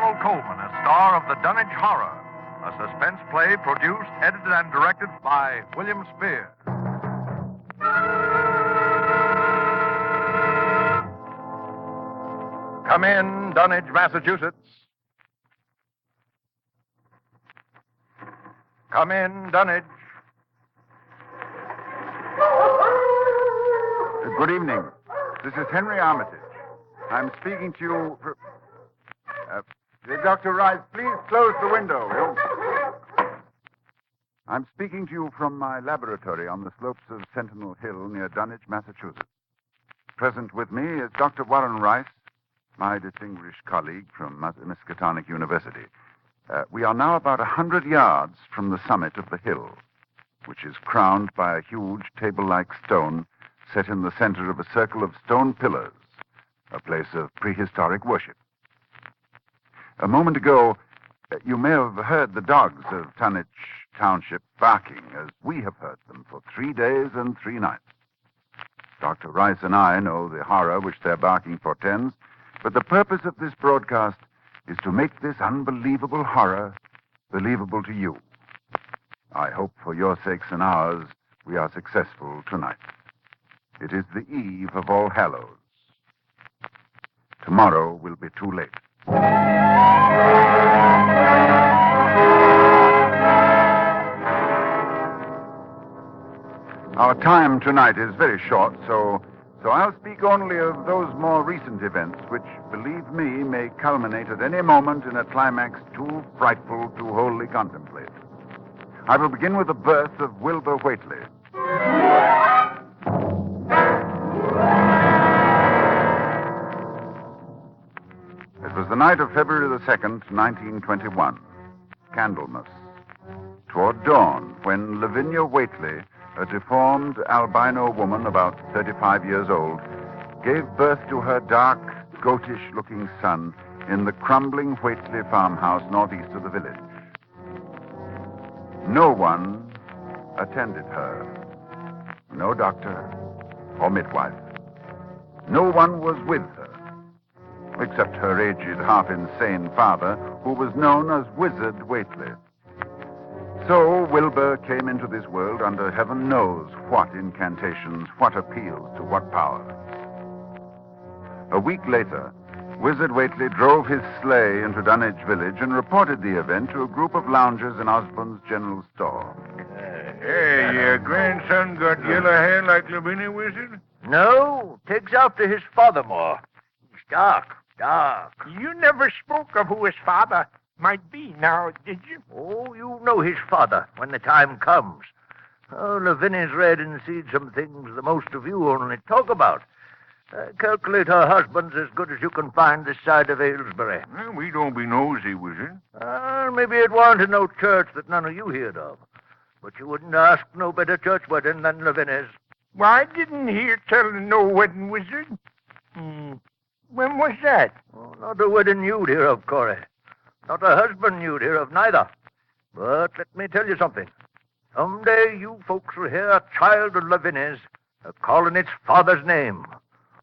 Ronald Colman as star of the Dunwich Horror, a suspense play produced, edited, and directed by William Spear. Come in, Dunwich, Massachusetts. Come in, Dunwich. Good evening. This is Henry Armitage. I'm speaking to you. Dr. Rice, please close the window. I'm speaking to you from my laboratory on the slopes of Sentinel Hill near Dunwich, Massachusetts. Present with me is Dr. Warren Rice, my distinguished colleague from Miskatonic University. We are now about 100 yards from the summit of the hill, which is crowned by a huge table-like stone set in the center of a circle of stone pillars, a place of prehistoric worship. A moment ago, you may have heard the dogs of Dunwich Township barking, as we have heard them for 3 days and 3 nights. Dr. Rice and I know the horror which their barking portends, but the purpose of this broadcast is to make this unbelievable horror believable to you. I hope for your sakes and ours we are successful tonight. It is the eve of All Hallows. Tomorrow will be too late. Our time tonight is very short, so I'll speak only of those more recent events which, believe me, may culminate at any moment in a climax too frightful to wholly contemplate. I will begin with the birth of Wilbur Whately. It was the night of February the 2nd, 1921, Candlemas, toward dawn, when Lavinia Whately, a deformed albino woman about 35 years old, gave birth to her dark, goatish-looking son in the crumbling Whately farmhouse northeast of the village. No one attended her. No doctor or midwife. No one was with her, except her aged, half-insane father, who was known as Wizard Whately. So Wilbur came into this world under heaven knows what incantations, what appeals to what power. A week later, Wizard Whately drove his sleigh into Dunwich village and reported the event to a group of loungers in Osborne's general store. Hey, your grandson got yellow hair like Lavinia, Wizard? No, takes after his father more. He's dark. You never spoke of who his father might be now, did you? Oh, you know his father when the time comes. Oh, Lavinia's read and seen some things the most of you only talk about. Calculate her husband's as good as you can find this side of Aylesbury. Well, we don't be nosy, Wizard. Maybe it warn't in no church that none of you heard of. But you wouldn't ask no better church wedding than Lavinia's. Why, I didn't hear tell of no wedding, Wizard. When was that? Oh, not a wedding you'd hear of, Corey. Not a husband you'd hear of, neither. But let me tell you something. Someday you folks will hear a child of Lavinia's calling its father's name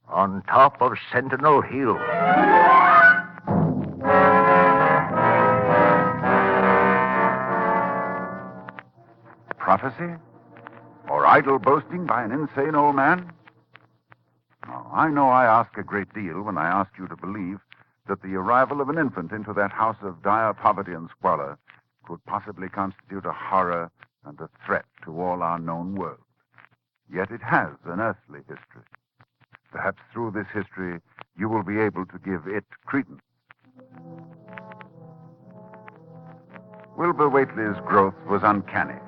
on top of Sentinel Hill. Prophecy? Or idle boasting by an insane old man? Oh, I know I ask a great deal when I ask you to believe that the arrival of an infant into that house of dire poverty and squalor could possibly constitute a horror and a threat to all our known world. Yet it has an earthly history. Perhaps through this history, you will be able to give it credence. Wilbur Whately's growth was uncanny.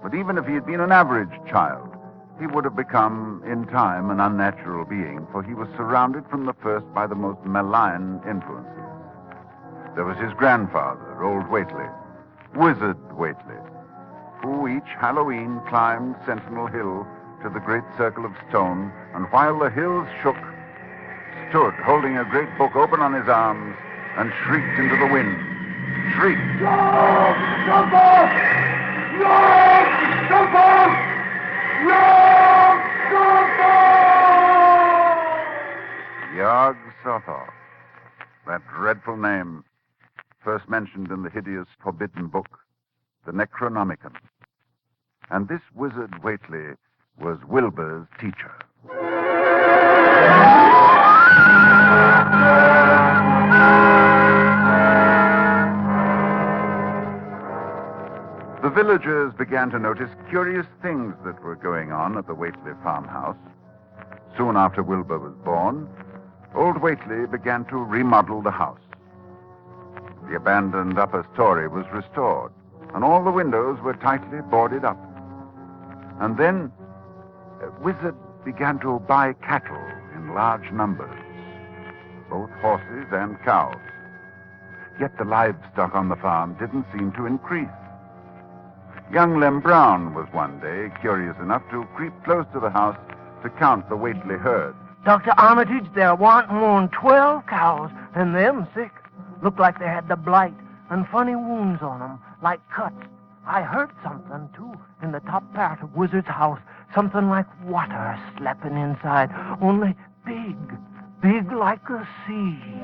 But even if he had been an average child, he would have become, in time, an unnatural being, for he was surrounded from the first by the most malign influences. There was his grandfather, old Whately, Wizard Whately, who each Halloween climbed Sentinel Hill to the great circle of stone, and while the hills shook, stood holding a great book open on his arms and shrieked into the wind. Shrieked. Yog Sothoth. That dreadful name. first mentioned in the hideous forbidden book, the Necronomicon. And this wizard Whately was Wilbur's teacher. The villagers began to notice curious things that were going on at the Whately farmhouse. Soon after Wilbur was born, old Whately began to remodel the house. The abandoned upper story was restored, and all the windows were tightly boarded up. And then, Wizard began to buy cattle in large numbers, both horses and cows. Yet the livestock on the farm didn't seem to increase. Young Lem Brown was one day curious enough to creep close to the house to count the Whately herd. Dr. Armitage, there warn't more'n 12 cows, and them sick. Looked like they had the blight and funny wounds on 'em, like cuts. I heard something, too, in the top part of Wizard's house. Something like water slapping inside, only big like a sea.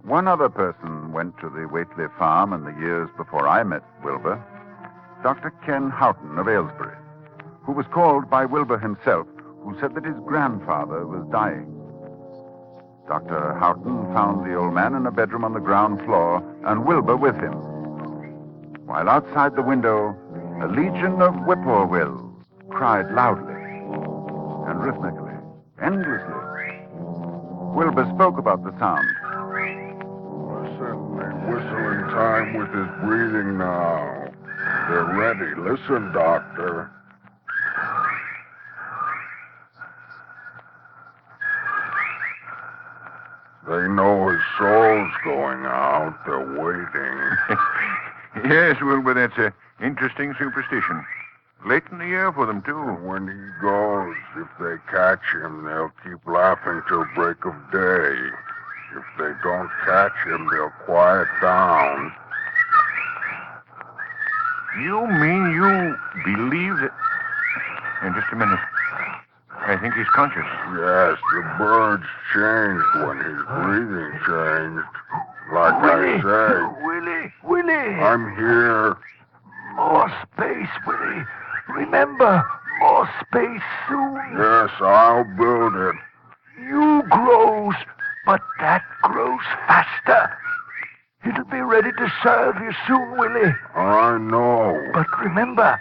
One other person went to the Whately farm in the years before I met Wilbur, Dr. Ken Houghton of Aylesbury, who was called by Wilbur himself, who said that his grandfather was dying. Dr. Houghton found the old man in a bedroom on the ground floor, and Wilbur with him. While outside the window, a legion of whiporwills cried loudly and rhythmically, endlessly. Wilbur spoke about the sound. Listen, they whistle in time with his breathing now. They're ready. Listen, Doctor. They know his soul's going out. They're waiting. Yes, Wilbur, that's an interesting superstition. Late in the year for them, too. And when he goes, if they catch him, they'll keep laughing till break of day. If they don't catch him, they'll quiet down. You mean you believe that... just a minute. I think he's conscious. Yes, the birds changed when his breathing changed. Like Willie, I say. Willie! I'm here. More space, Willie. Remember, more space soon. Yes, I'll build it. You grows, but that grows faster. It'll be ready to serve you soon, Willie. I know. But remember,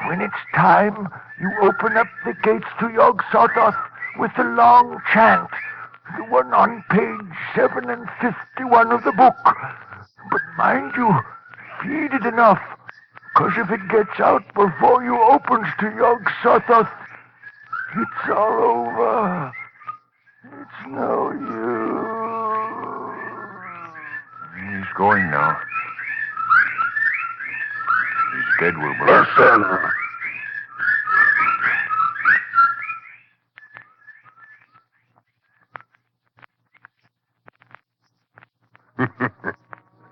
when it's time, you open up the gates to Yog Sothoth with the long chant, the one on page 751 of the book. But mind you, feed it enough, 'cause if it gets out before you opens to Yog Sothoth, it's all over. It's no use. He's going now. He's dead, Wilbur. Listen.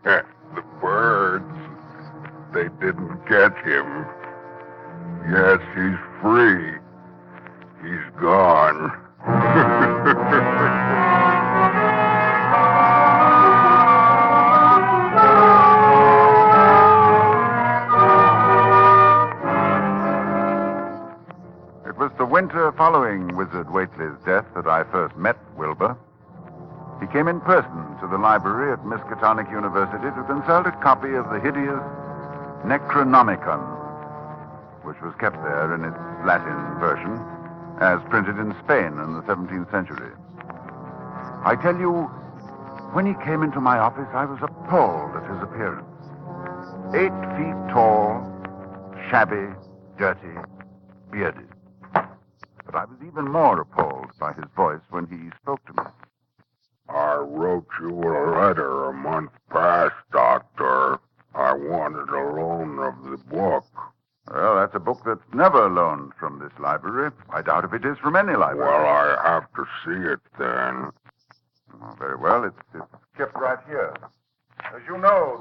The birds, they didn't get him. Yes, he's free. He's gone. It was the winter following Wizard Whately's death that I first met Wilbur. He came in person to the library at Miskatonic University to consult a copy of the hideous Necronomicon, which was kept there in its Latin version, as printed in Spain in the 17th century. I tell you, when he came into my office, I was appalled at his appearance. 8 feet tall, shabby, dirty, bearded. But I was even more appalled by his voice when he spoke to me. I wrote you a letter a month past, Doctor. I wanted a loan of the book. Well, that's a book that's never loaned from this library. I doubt if it is from any library. Well, I have to see it then. Oh, very well. It's kept right here. As you know,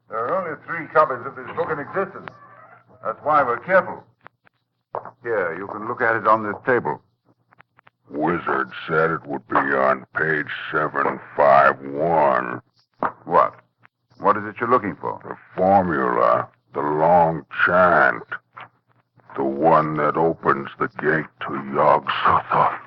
there are only 3 copies of this book in existence. That's why we're careful. Here, you can look at it on this table. Wizard said it would be on page 751. What? What is it you're looking for? The formula, the long chant. The one that opens the gate to Yog-Sothoth.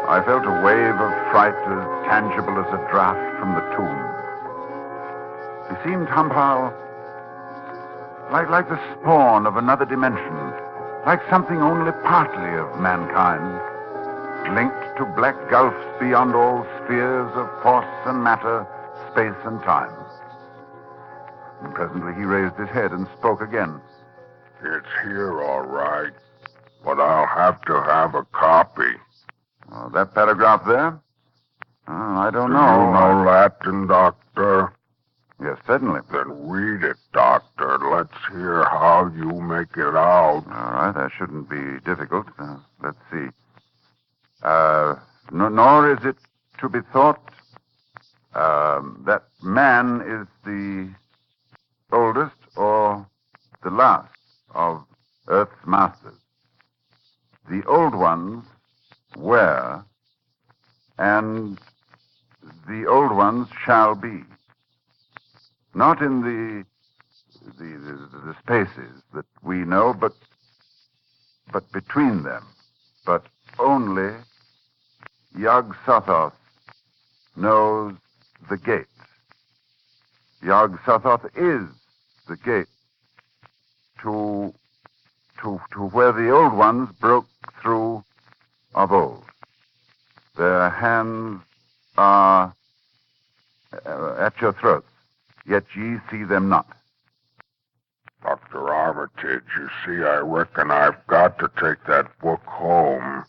I felt a wave of fright as tangible as a draft from the tomb. He seemed somehow like the spawn of another dimension, like something only partly of mankind, linked to black gulfs beyond all spheres of force and matter, space and time. And presently he raised his head and spoke again. It's here, all right, but I'll have to have a copy. That paragraph there? I don't know. Do you know Latin, Doctor? Yes, certainly. Then read it, Doctor. Let's hear how you make it out. All right, that shouldn't be difficult. Let's see. Nor is it to be thought that man is the oldest or the last of Earth's masters. The old ones were, and the old ones shall be. Not in the spaces that we know, but between them. But only Yog-Sothoth knows the gate. Yog-Sothoth is the gate to where the old ones broke through of old. Their hands are at your throats, yet ye see them not. Dr. Armitage, you see, I reckon I've got to take that book home.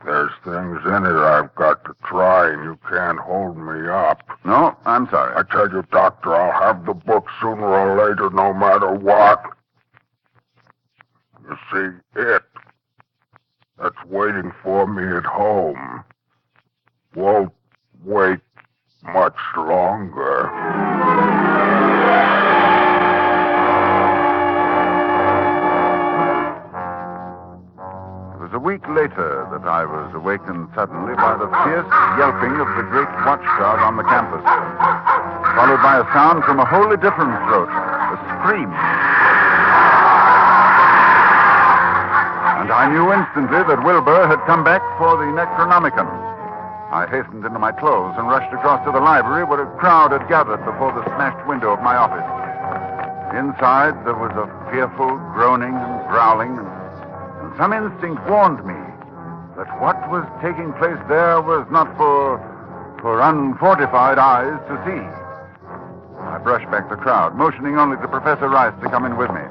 There's things in it I've got to try, and you can't hold me up. No, I'm sorry. I tell you, Doctor, I'll have the book sooner or later, no matter what. You see, that's waiting for me at home won't wait much longer. It was a week later that I was awakened suddenly by the fierce yelping of the great watchdog on the campus, followed by a sound from a wholly different throat, a scream. And I knew instantly that Wilbur had come back for the Necronomicon. I hastened into my clothes and rushed across to the library where a crowd had gathered before the smashed window of my office. Inside, there was a fearful groaning and growling, and some instinct warned me that what was taking place there was not for unfortified eyes to see. I brushed back the crowd, motioning only to Professor Rice to come in with me.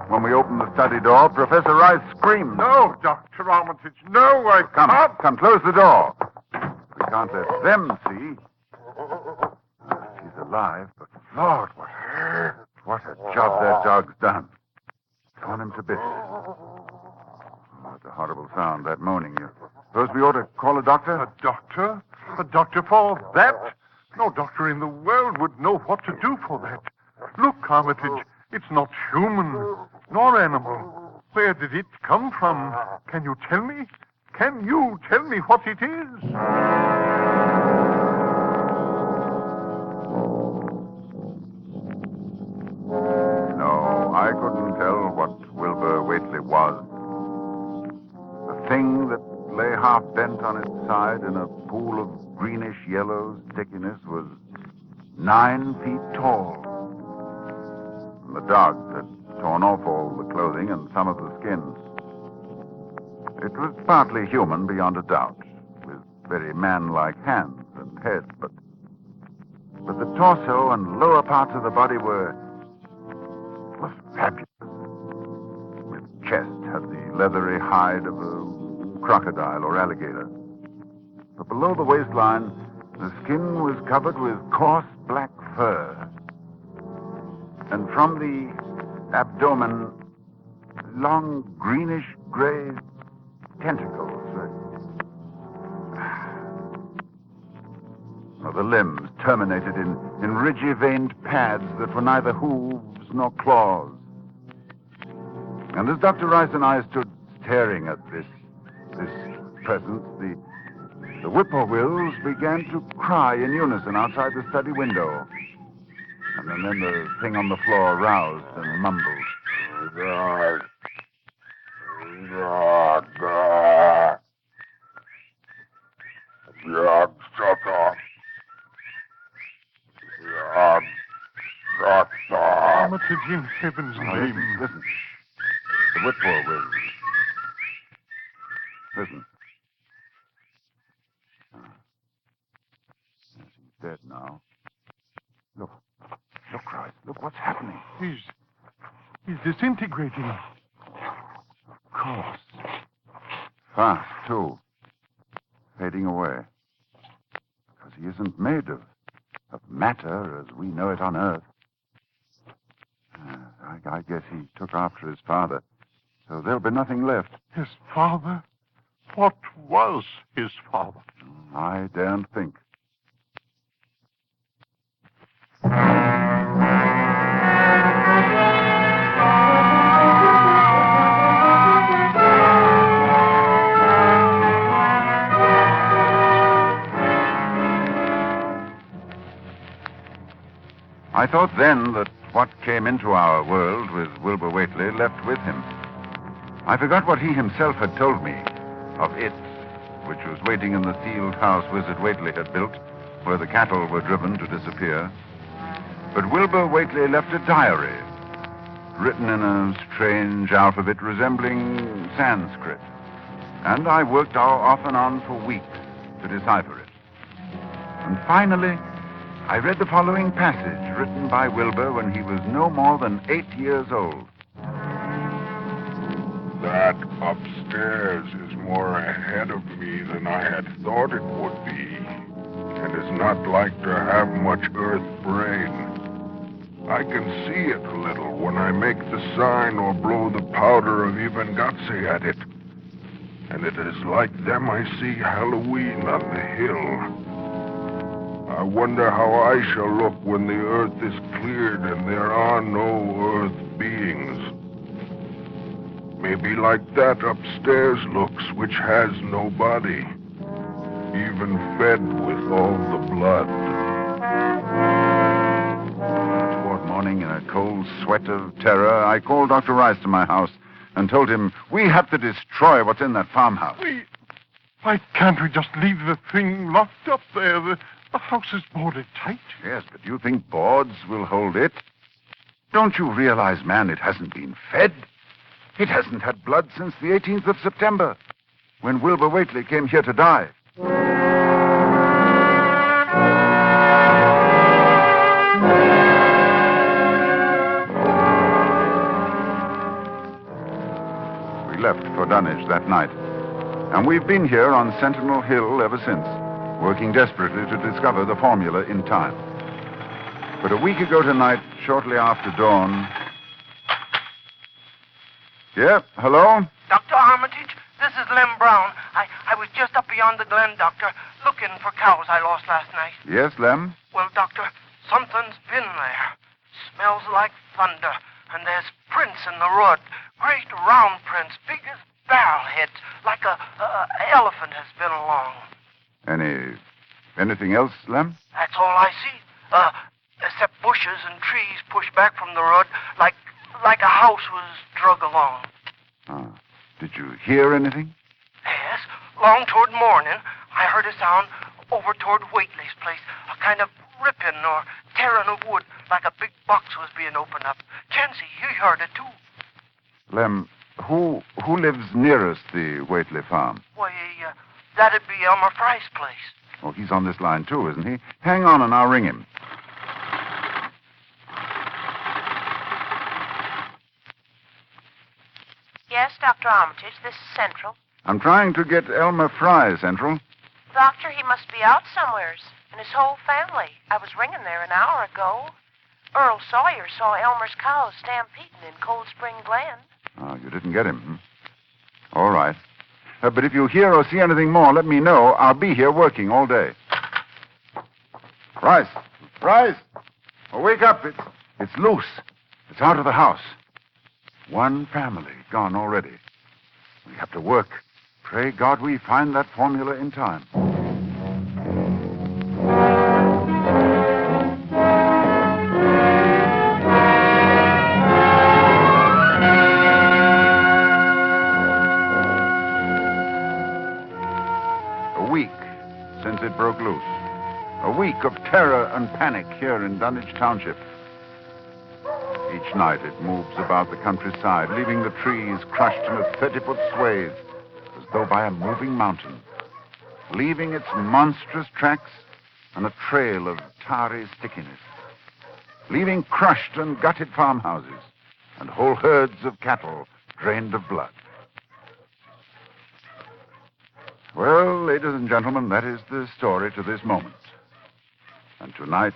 When we opened the study door, Professor Rice screamed. No, Dr. Armitage, no, I can't. Come, close the door. We can't let them see. She's alive, but Lord, what a job that dog's done. Torn him to bits. What a horrible sound, that moaning. You suppose we ought to call a doctor? A doctor? A doctor for that? No doctor in the world would know what to do for that. Look, Armitage, it's not human, nor animal. Where did it come from? Can you tell me? Can you tell me what it is? No, I couldn't tell what Wilbur Whately was. The thing that lay half bent on its side in a pool of greenish-yellow stickiness was 9 feet tall. And the dogs had torn off all the clothing and some of the skins. It was partly human, beyond a doubt, with very man-like hands and head, but the torso and lower parts of the body were fabulous. Its chest had the leathery hide of a crocodile or alligator. But below the waistline, the skin was covered with coarse black fur. And from the abdomen, long greenish-gray tentacles. the limbs terminated in ridgy-veined pads that were neither hooves nor claws. And as Dr. Rice and I stood staring at this presence, the whiporwills began to cry in unison outside the study window. And then the thing on the floor roused and mumbled. Armitage, in heaven's name. Listen. The whiporwills. Listen. Yes, he's dead now. Look, Rice. Look what's happening. He's disintegrating. Of course. Fast, too. Fading away. Because he isn't made of matter as we know it on Earth. I guess he took after his father. So there'll be nothing left. His father? What was his father? I daren't think. I thought then that what came into our world with Wilbur Whately left with him. I forgot what he himself had told me of it, which was waiting in the sealed house Wizard Whately had built, where the cattle were driven to disappear. But Wilbur Whately left a diary, written in a strange alphabet resembling Sanskrit. And I worked off and on for weeks to decipher it. And finally, I read the following passage written by Wilbur when he was no more than 8 years old. That upstairs is more ahead of me than I had thought it would be, and is not like to have much earth brain. I can see it a little when I make the sign or blow the powder of Ivangatse at it. And it is like them I see Halloween on the hill. I wonder how I shall look when the earth is cleared and there are no earth beings. Maybe like that upstairs looks, which has no body, even fed with all the blood. Toward morning, in a cold sweat of terror, I called Dr. Rice to my house and told him we had to destroy what's in that farmhouse. Why can't we just leave the thing locked up there? The house is boarded tight. Yes, but you think boards will hold it? Don't you realize, man, it hasn't been fed? It hasn't had blood since the 18th of September, when Wilbur Whately came here to die. We left for Dunwich that night, and we've been here on Sentinel Hill ever since, working desperately to discover the formula in time. But a week ago tonight, shortly after dawn... Yeah, hello? Dr. Armitage, this is Lem Brown. I was just up beyond the glen, Doctor, looking for cows I lost last night. Yes, Lem? Well, Doctor, something's been there. Smells like thunder, and there's prints in the road. Great round prints, big as barrel heads, like a elephant has been along. Anything else, Lem? That's all I see. Except bushes and trees pushed back from the road like a house was drug along. Did you hear anything? Yes. Long toward morning, I heard a sound over toward Whately's place. A kind of ripping or tearing of wood, like a big box was being opened up. Chancey, you heard it too. Lem, who lives nearest the Whately farm? Why, that'd be Elmer Fry's place. Oh, he's on this line too, isn't he? Hang on and I'll ring him. Yes, Dr. Armitage, this is Central. I'm trying to get Elmer Fry, Central. Doctor, he must be out somewheres, and his whole family. I was ringing there an hour ago. Earl Sawyer saw Elmer's cows stampeding in Cold Spring Glen. Oh, you didn't get him, hmm? All right. But if you hear or see anything more, let me know. I'll be here working all day. Rice! Rice! Oh, wake up. It's loose. It's out of the house. One family gone already. We have to work. Pray God we find that formula in time. A week since it broke loose. A week of terror and panic here in Dunwich Township. Each night it moves about the countryside, leaving the trees crushed in a 30-foot swathe, as though by a moving mountain, leaving its monstrous tracks on a trail of tarry stickiness, leaving crushed and gutted farmhouses and whole herds of cattle drained of blood. Well, ladies and gentlemen, that is the story to this moment. And tonight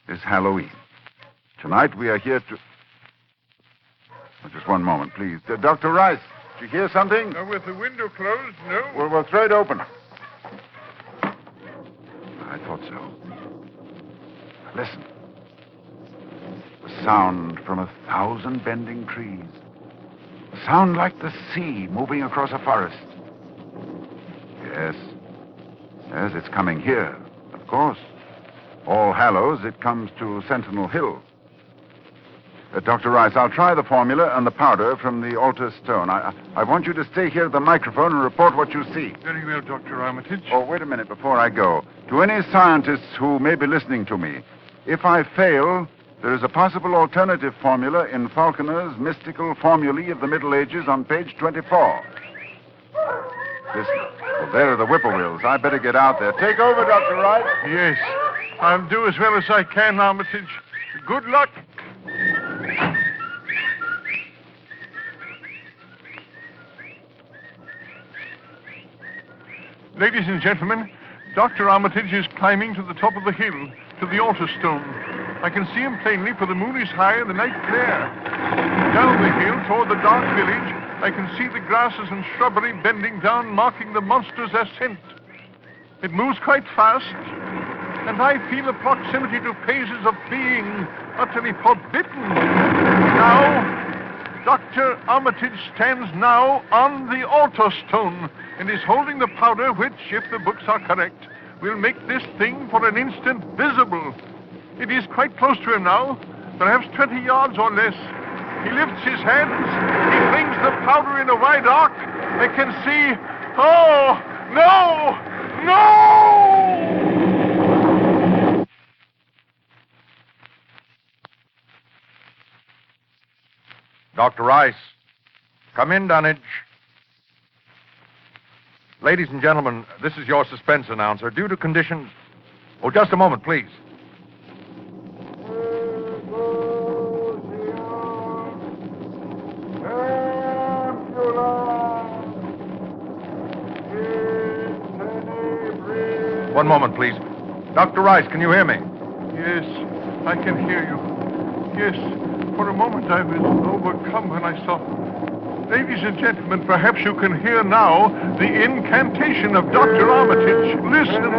is Halloween. Tonight we are here to... Oh, just one moment, please. Dr. Rice, did you hear something? With the window closed, no. Well, we'll throw it open. I thought so. Listen. The sound from 1,000 bending trees. A sound like the sea moving across a forest. Yes. Yes, it's coming here, of course. All Hallows, it comes to Sentinel Hill. Dr. Rice, I'll try the formula and the powder from the altar stone. I want you to stay here at the microphone and report what you see. Very well, Dr. Armitage. Oh, wait a minute before I go. To any scientists who may be listening to me, if I fail, there is a possible alternative formula in Falconer's Mystical Formulae of the Middle Ages on page 24. Listen. Well, there are the whippoorwills. I better get out there. Take over, Dr. Rice. Yes. I'll do as well as I can, Armitage. Good luck. Ladies and gentlemen, Dr. Armitage is climbing to the top of the hill, to the altar stone. I can see him plainly, for the moon is high and the night clear. Down the hill, toward the dark village, I can see the grasses and shrubbery bending down, marking the monster's ascent. It moves quite fast, and I feel a proximity to phases of being utterly forbidden. Now, Dr. Armitage stands now on the altar stone and is holding the powder which, if the books are correct, will make this thing for an instant visible. It is quite close to him now, perhaps 20 yards or less. He lifts his hands. He flings the powder in a wide arc. I can see... Oh, no! No! Dr. Rice, come in, Dunwich. Ladies and gentlemen, this is your suspense announcer. Due to conditions... Oh, just a moment, please. One moment, please. Dr. Rice, can you hear me? Yes, I can hear you. Yes, for a moment I was overcome when I saw... Ladies and gentlemen, perhaps you can hear now the incantation of Dr. Armitage. Listen.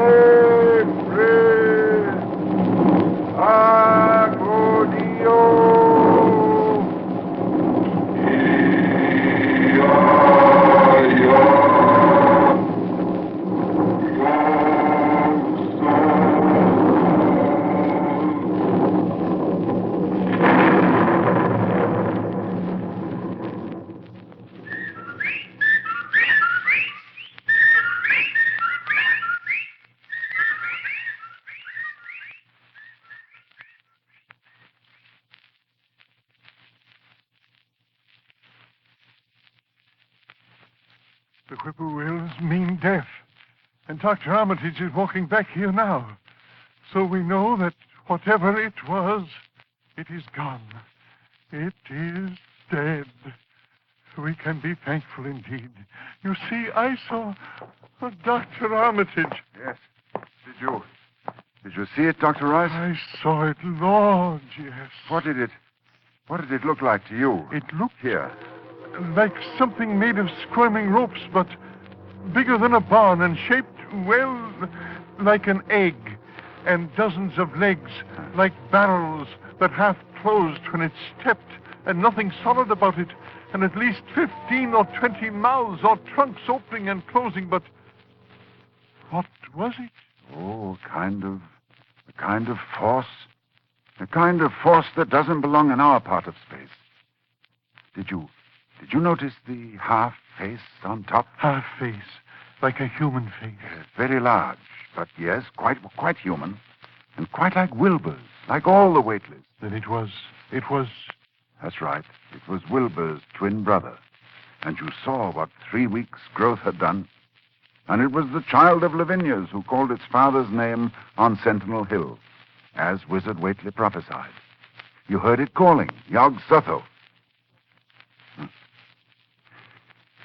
The whippoorwills mean death. And Dr. Armitage is walking back here now. So we know that whatever it was, it is gone. It is dead. We can be thankful indeed. You see, I saw Dr. Armitage. Yes. Did you see it, Dr. Rice? I saw it, Lord, yes. What did it look like to you? It looked Here. like something made of squirming ropes, but bigger than a barn and shaped, well, like an egg. and dozens of legs like barrels that half closed when it stepped, and nothing solid about it, and at least 15 or 20 mouths or trunks opening and closing, but what was it? Oh, a kind of force. A kind of force that doesn't belong in our part of space. Did you notice the half face on top? Half face, like a human face. Yes, very large, but yes, quite human. And quite like Wilbur's, like all the Waitley's. Then it was... That's right. It was Wilbur's twin brother. And you saw what 3 weeks' growth had done. And it was the child of Lavinia's who called its father's name on Sentinel Hill, as Wizard Waitley prophesied. You heard it calling, Yog Sotho.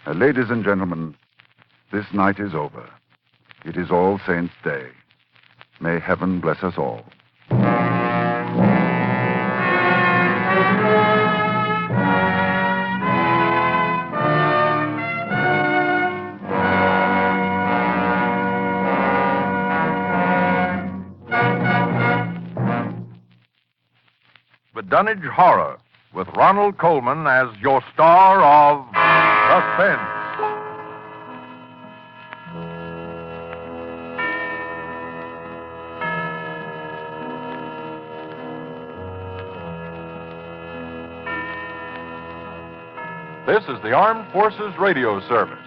Ladies and gentlemen, this night is over. It is All Saints' Day. May heaven bless us all. The Dunwich Horror, with Ronald Colman as your star of Suspense. This is the Armed Forces Radio Service.